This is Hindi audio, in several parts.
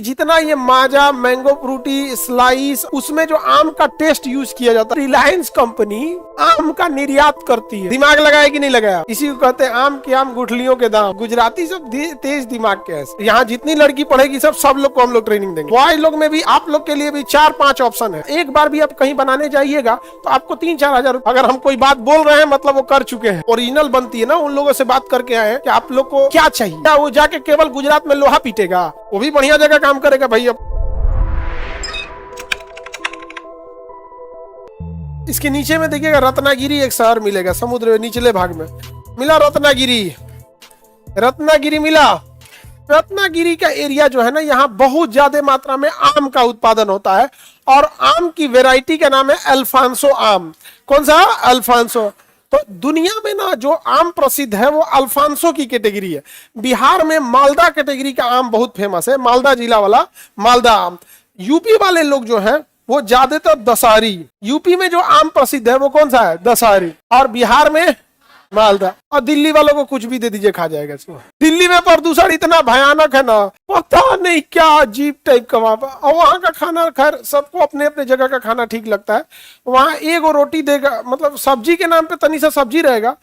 जितना ये माजा, मैंगो फ्रूटी, स्लाइस, उसमें जो आम का टेस्ट यूज किया जाता है, रिलायंस कंपनी आम का निर्यात करती है। दिमाग लगाया कि नहीं लगाया? इसी को कहते हैं आम के आम गुठलियों के दाम। गुजराती सब तेज दिमाग के हैं। यहाँ जितनी लड़की पढ़ेगी सब लोग को हम लोग ट्रेनिंग देंगे। बॉयज लोग में भी आप लोग के लिए भी 4-5 ऑप्शन है। एक बार भी आप कहीं बनाने जाइएगा तो आपको 3-4 हजार। अगर हम कोई बात बोल रहे हैं मतलब वो कर चुके हैं। ओरिजिनल बनती है ना, उन लोगों से बात करके आए हैं कि आप लोग को क्या चाहिए। क्या वो जाके केवल गुजरात में लोहा पीटेगा? वो भी बढ़िया जगह काम करेगा भाई। अब इसके नीचे में देखिएगा रत्नागिरी एक शहर मिलेगा, समुद्र में निचले भाग में मिला रत्नागिरी मिला। रत्नागिरी का एरिया जो है ना, यहाँ बहुत ज्यादा मात्रा में आम का उत्पादन होता है और आम की वैरायटी का नाम है अल्फांसो आम। कौन सा? अल्फांसो। तो दुनिया में ना जो आम प्रसिद्ध है वो अल्फांसो की कैटेगरी है। बिहार में मालदा कैटेगरी का आम बहुत फेमस है, मालदा जिला वाला मालदा आम। यूपी वाले लोग जो हैं वो ज्यादातर दशहरी। यूपी में जो आम प्रसिद्ध है वो कौन सा है? दशहरी। और बिहार में मालदा। और दिल्ली वालों को कुछ भी दे दीजिए, खा जाएगा इसको। दिल्ली में प्रदूषण इतना भयानक है ना, पता नहीं क्या अजीब टाइप का वहां पर। और वहां का खाना खैर सबको अपने अपने जगह का खाना ठीक लगता है। वहां एक रोटी देगा, मतलब सब्जी के नाम पे तनी सा सब्जी रहेगा,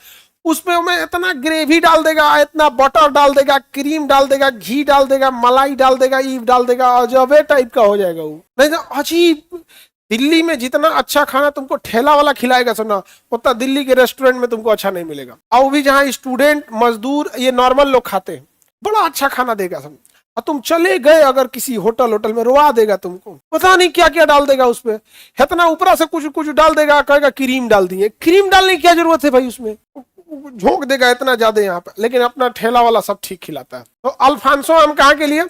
उसमें मैं इतना ग्रेवी डाल देगा, इतना बटर डाल देगा, क्रीम डाल देगा, घी डाल देगा, मलाई डाल देगा, ईव डाल देगा, अजबे टाइप का हो जाएगा वो। नहीं तो अजीब। दिल्ली में जितना अच्छा खाना तुमको ठेला वाला खिलाएगा सुना, उतना दिल्ली के रेस्टोरेंट में तुमको अच्छा नहीं मिलेगा। और भी जहाँ स्टूडेंट, मजदूर, ये नॉर्मल लोग खाते हैं, बड़ा अच्छा खाना देगा सब। और तुम चले गए अगर किसी होटल में, रुआ देगा तुमको। पता नहीं क्या क्या डाल देगा उसमें, इतना ऊपर से कुछ डाल देगा, कहेगा क्रीम डाल दिए। क्रीम डालने की क्या जरूरत है भाई? उसमें झोंक देगा इतना ज्यादा यहाँ पे। लेकिन अपना ठेला वाला सब ठीक खिलाता है। तो अल्फांसो आम कहाँ के लिए?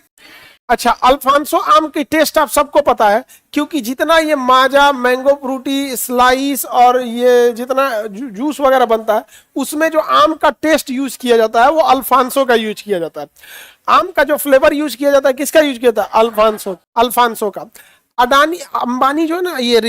अच्छा, अल्फांसो आम की टेस्ट आप सबको पता है, क्योंकि जितना ये माजा, मैंगो फ्रूटी, स्लाइस और ये जितना जूस वगैरह बनता है, उसमें जो आम का टेस्ट यूज किया जाता है वो अल्फांसो का यूज किया जाता है। आम का जो फ्लेवर यूज किया जाता है, किसका यूज किया जाता है? अल्फांसो का। अडानी अंबानी जो है ना, ये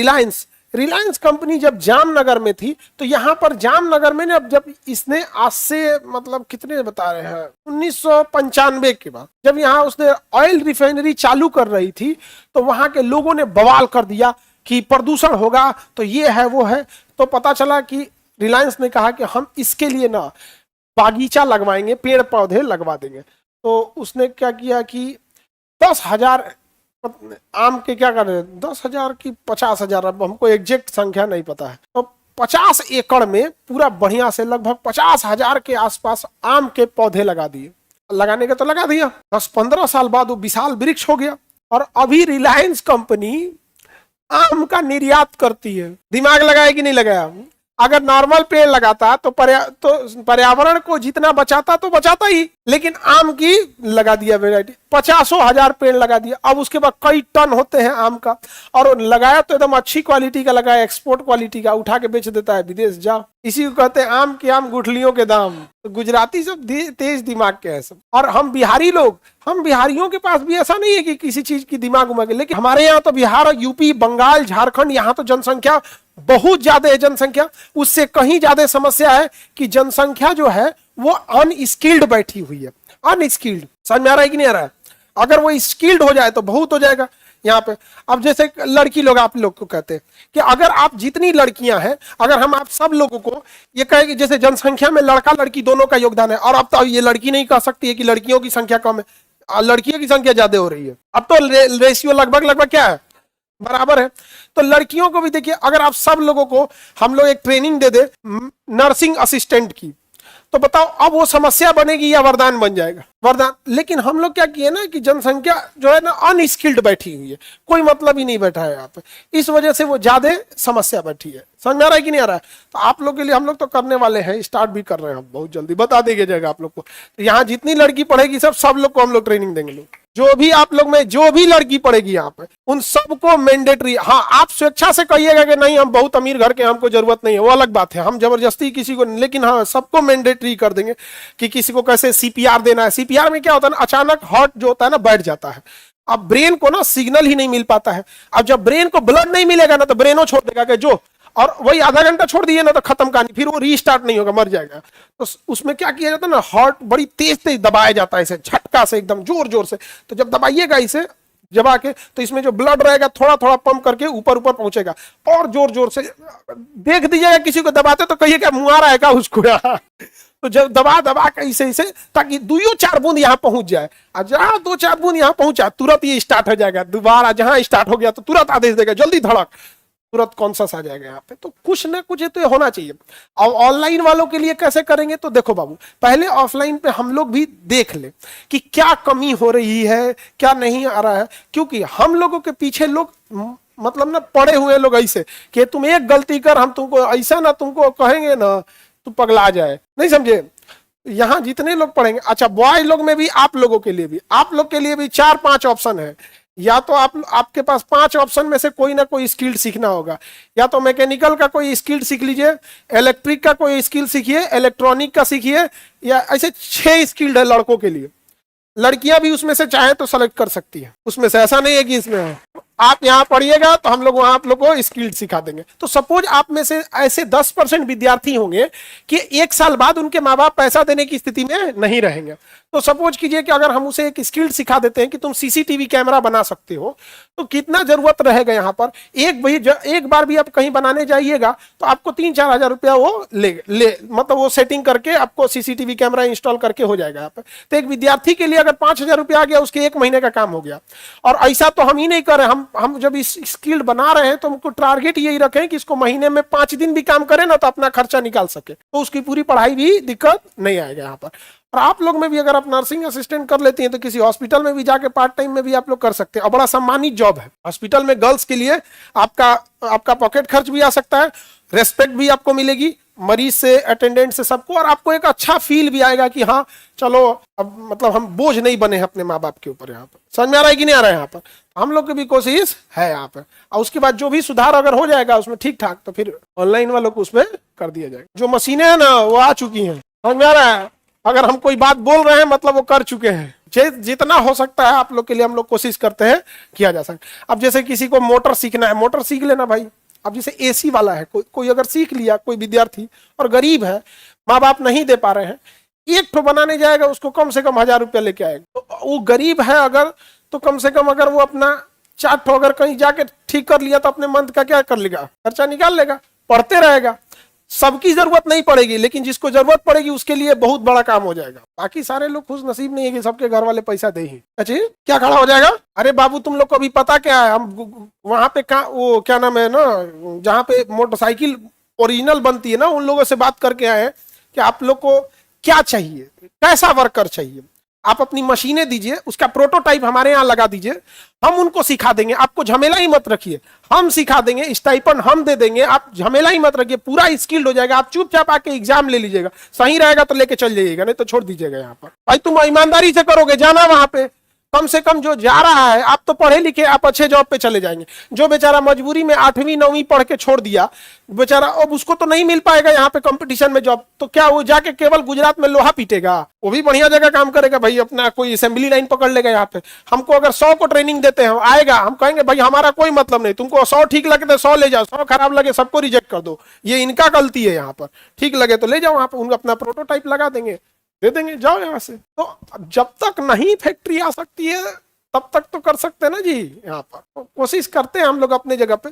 रिलायंस कंपनी जब जामनगर में थी, तो यहाँ पर जामनगर में ना, जब इसने आज से मतलब कितने बता रहे हैं 1995 के बाद जब यहाँ उसने ऑयल रिफाइनरी चालू कर रही थी, तो वहां के लोगों ने बवाल कर दिया कि प्रदूषण होगा, तो ये है वो है। तो पता चला कि रिलायंस ने कहा कि हम इसके लिए ना बागीचा लगवाएंगे, पेड़ पौधे लगवा देंगे। तो उसने क्या किया कि 10,000 आम के क्या कर रहे हैं, 10,000 की 50,000, अब हमको एग्जैक्ट संख्या नहीं पता है। तो 50 एकड़ में पूरा बढ़िया से लगभग 50,000 के आसपास आम के पौधे लगा दिए। लगाने के तो लगा दिया, 10-15 साल बाद वो विशाल वृक्ष हो गया। और अभी रिलायंस कंपनी आम का निर्यात करती है। दिमाग लगाया कि नहीं लगाया? अगर नॉर्मल पेड़ लगाता तो पर्यावरण को जितना बचाता तो बचाता ही, लेकिन आम की लगा दिया वैरायटी, 50,000 पेड़ लगा दिया। अब उसके बाद कई टन होते हैं आम का, और लगाया तो एकदम अच्छी क्वालिटी का लगाया, एक्सपोर्ट क्वालिटी का, उठा के बेच देता है विदेश जा। इसी को कहते हैं आम के आम गुठलियों के दाम। तो गुजराती सब तेज दिमाग के हैं सब। और हम बिहारी लोग, हम बिहारियों के पास भी ऐसा नहीं है कि किसी चीज की दिमाग उमग, लेकिन हमारे यहाँ तो बिहार, यूपी, बंगाल, झारखंड, यहाँ तो जनसंख्या बहुत ज्यादा है। जनसंख्या उससे कहीं ज्यादा समस्या है कि जनसंख्या जो है वो अनस्किल्ड बैठी हुई है। अनस्किल्ड, समझ में आ रहा है कि नहीं आ रहा है? अगर वो स्किल्ड हो जाए तो बहुत हो जाएगा यहाँ पे। अब जैसे लड़की लोग, आप लोग को कहते हैं कि अगर आप जितनी लड़कियां हैं, अगर हम आप सब लोगों को ये कहे कि जैसे जनसंख्या में लड़का लड़की दोनों का योगदान है, और अब तो ये लड़की नहीं कह सकती है कि लड़कियों की संख्या कम है, लड़कियों की संख्या ज्यादा हो रही है। अब तो रेशियो लगभग क्या है, बराबर है। तो लड़कियों को भी देखिए, अगर आप सब लोगों को हम लोग एक ट्रेनिंग दे दे नर्सिंग असिस्टेंट की, तो बताओ अब वो समस्या बनेगी या वरदान बन जाएगा? वरदान। लेकिन हम लोग क्या किए ना कि जनसंख्या जो है ना अनस्किल्ड बैठी हुई है, कोई मतलब ही नहीं बैठा है यहाँ पे, इस वजह से वो ज्यादा समस्या बैठी है। समझ में आ रहा है कि नहीं आ रहा है? तो आप लोग के लिए हम लोग तो करने वाले हैं, स्टार्ट भी कर रहे हैं हम, बहुत जल्दी बता देंगे जाएगा आप लोग को। तो यहाँ जितनी लड़की पढ़ेगी सब लोग को हम लोग ट्रेनिंग देंगे लोग। जो भी आप लोग में जो भी लड़की पड़ेगी यहाँ पे, उन सबको मैंडेटरी। हाँ, आप स्वेच्छा से कहिएगा कि नहीं हम बहुत अमीर घर के, हमको जरूरत नहीं है, वो अलग बात है, हम जबरदस्ती किसी को, लेकिन हाँ सबको मैंडेटरी कर देंगे कि किसी को कैसे सीपीआर देना है। सीपीआर में क्या होता है ना, अचानक हार्ट जो होता है ना बैठ जाता है, अब ब्रेन को ना सिग्नल ही नहीं मिल पाता है। अब जब ब्रेन को ब्लड नहीं मिलेगा ना तो ब्रेनो छोड़ देगा कि जो, और वही आधा घंटा छोड़ दिए ना तो खत्म कहानी, फिर वो रीस्टार्ट नहीं होगा, मर जाएगा। तो उसमें क्या किया जाता है ना, हार्ट बड़ी तेज तेज दबाया जाता है, इसे झटका से एकदम जोर जोर से। तो जब दबाइएगा इसे दबा के, तो इसमें जो ब्लड रहेगा थोड़ा थोड़ा पंप करके ऊपर ऊपर पहुंचेगा, और जोर जोर से देख दीजिएगा किसी को दबाते तो कहिए क्या मुआ रहा है क्या उसको तो जब दबा दबा के ऐसे ऐसे, ताकि 2-4 बूंद यहाँ पहुंच जाए, और जहां 2-4 बूंद यहाँ पहुंचा तुरंत ये स्टार्ट हो जाएगा, दोबारा जहां स्टार्ट हो गया तो तुरंत आदेश देगा जल्दी धड़क, तुरंत कॉन्शस आ जाएगा यहाँ पे। तो कुछ ना कुछ तो होना चाहिए। और ऑनलाइन वालों के लिए कैसे करेंगे, तो देखो बाबू, पहले ऑफलाइन पे हम लोग भी देख ले कि क्या कमी हो रही है, क्या नहीं आ रहा है, क्योंकि हम लोगों के पीछे लोग मतलब ना पड़े हुए लोग ऐसे कि तुम एक गलती कर, हम तुमको ऐसा ना तुमको कहेंगे ना तुम पगला जाए, नहीं समझे। यहाँ जितने लोग पढ़ेंगे, अच्छा बॉय लोग में भी, आप लोगों के लिए भी, आप लोग के लिए भी 4-5 ऑप्शन है। या तो आपके पास 5 ऑप्शन में से कोई ना कोई स्किल सीखना होगा, या तो मैकेनिकल का कोई स्किल सीख लीजिए, इलेक्ट्रिक का कोई स्किल सीखिए, इलेक्ट्रॉनिक का सीखिए, या ऐसे 6 स्किल्ड है लड़कों के लिए। लड़कियां भी उसमें से चाहे तो सेलेक्ट कर सकती है, उसमें से ऐसा नहीं है कि इसमें है। आप यहाँ पढ़िएगा तो हम लोग वहां आप लोग को स्किल सिखा देंगे। तो सपोज आप में से ऐसे 10% विद्यार्थी होंगे कि 1 साल बाद उनके माँ बाप पैसा देने की स्थिति में नहीं रहेंगे, तो सपोज कीजिए कि अगर हम उसे एक स्किल सिखा देते हैं कि तुम सीसीटीवी कैमरा बना सकते हो, तो कितना जरूरत रहेगा यहाँ पर। एक बार भी आप कहीं बनाने जाइएगा तो आपको 3-4 हजार रुपया वो ले मतलब वो सेटिंग करके आपको सीसीटीवी कैमरा इंस्टॉल करके हो जाएगा यहाँ पे। तो एक विद्यार्थी के लिए अगर 5,000 रुपया आ गया, उसके 1 महीने का काम हो गया। और ऐसा तो हम ही नहीं कर रहे, हम जब इस स्किल बना रहे हैं तो हमको टारगेट यही रखें कि इसको महीने में 5 दिन भी काम करें ना तो अपना खर्चा निकाल सके, तो उसकी पूरी पढ़ाई भी दिक्कत नहीं आएगा यहाँ पर। और आप लोग में भी अगर आप नर्सिंग असिस्टेंट कर लेती हैं तो किसी हॉस्पिटल में भी जाके पार्ट टाइम में भी आप लोग कर सकते हैं, और बड़ा सम्मानित जॉब है। हॉस्पिटल में गर्ल्स के लिए आपका पॉकेट खर्च भी आ सकता है, रेस्पेक्ट भी आपको मिलेगी मरीज से, अटेंडेंट से, सबको, और आपको एक अच्छा फील भी आएगा कि हाँ चलो अब मतलब हम बोझ नहीं बने हैं अपने माँ बाप के ऊपर। यहाँ पर समझ में आ रहा है कि नहीं आ रहा है यहाँ पर? हम लोग की भी कोशिश है यहाँ पर, और उसके बाद जो भी सुधार अगर हो जाएगा उसमें ठीक ठाक, तो फिर ऑनलाइन वालों को उसमें कर दिया जाएगा। जो मशीनें हैं ना वो आ चुकी हैं, समझ में आ रहा है। अगर हम कोई बात बोल रहे हैं मतलब वो कर चुके हैं। जितना हो सकता है आप लोग के लिए हम लोग कोशिश करते हैं किया जा सके। अब जैसे किसी को मोटर सीखना है, मोटर सीख लेना भाई। अब जैसे एसी वाला है, कोई अगर सीख लिया, कोई विद्यार्थी और गरीब है, माँ बाप नहीं दे पा रहे हैं, एक ठो बनाने जाएगा उसको कम से कम 1,000 रुपया लेके आएगा। तो वो गरीब है अगर, तो कम से कम अगर वो अपना 4 ठो अगर कहीं जाके ठीक कर लिया तो अपने मंथ का क्या कर लेगा, खर्चा निकाल लेगा, पढ़ते रहेगा। सबकी जरूरत नहीं पड़ेगी, लेकिन जिसको जरूरत पड़ेगी उसके लिए बहुत बड़ा काम हो जाएगा। बाकी सारे लोग खुश नसीब नहीं है कि सबके घर वाले पैसा दे ही। अच्छा क्या खड़ा हो जाएगा? अरे बाबू तुम लोग को अभी पता क्या है, हम वहां पे वो क्या नाम है ना, जहाँ पे मोटरसाइकिल ओरिजिनल बनती है ना, उन लोगों से बात करके आए कि आप लोग को क्या चाहिए, कैसा वर्कर चाहिए। आप अपनी मशीनें दीजिए, उसका प्रोटोटाइप हमारे यहाँ लगा दीजिए, हम उनको सिखा देंगे। आपको झमेला ही मत रखिए, हम सिखा देंगे, स्टाइपेंड हम दे देंगे, आप झमेला ही मत रखिए, पूरा स्किल्ड हो जाएगा। आप चुपचाप आके एग्जाम ले लीजिएगा, सही रहेगा तो लेके चल जाइएगा, नहीं तो छोड़ दीजिएगा। यहाँ पर भाई तुम ईमानदारी से करोगे, जाना वहां पे, कम से कम जो जा रहा है, आप तो पढ़े लिखे, आप अच्छे जॉब पे चले जाएंगे। जो बेचारा मजबूरी में 8वीं 9वीं पढ़ के छोड़ दिया बेचारा, अब उसको तो नहीं मिल पाएगा यहाँ पे कंपटीशन में जॉब, तो क्या वो जाके केवल गुजरात में लोहा पीटेगा? वो भी बढ़िया जगह काम करेगा भाई, अपना कोई असेंबली लाइन पकड़ लेगा। यहाँ पे हमको अगर 100 को ट्रेनिंग देते हैं, आएगा, हम कहेंगे भाई हमारा कोई मतलब नहीं, तुमको 100 ठीक लगे तो 100 ले जाओ, 100 खराब लगे सबको रिजेक्ट कर दो, ये इनका गलती है। यहाँ पर ठीक लगे तो ले जाओ, वहां पर उनका अपना प्रोटोटाइप लगा देंगे, दे देंगे, जाओ यहाँ से। तो जब तक नहीं फैक्ट्री आ सकती है तब तक तो कर सकते हैं ना जी। यहाँ पर कोशिश करते हैं हम लोग अपने जगह पे।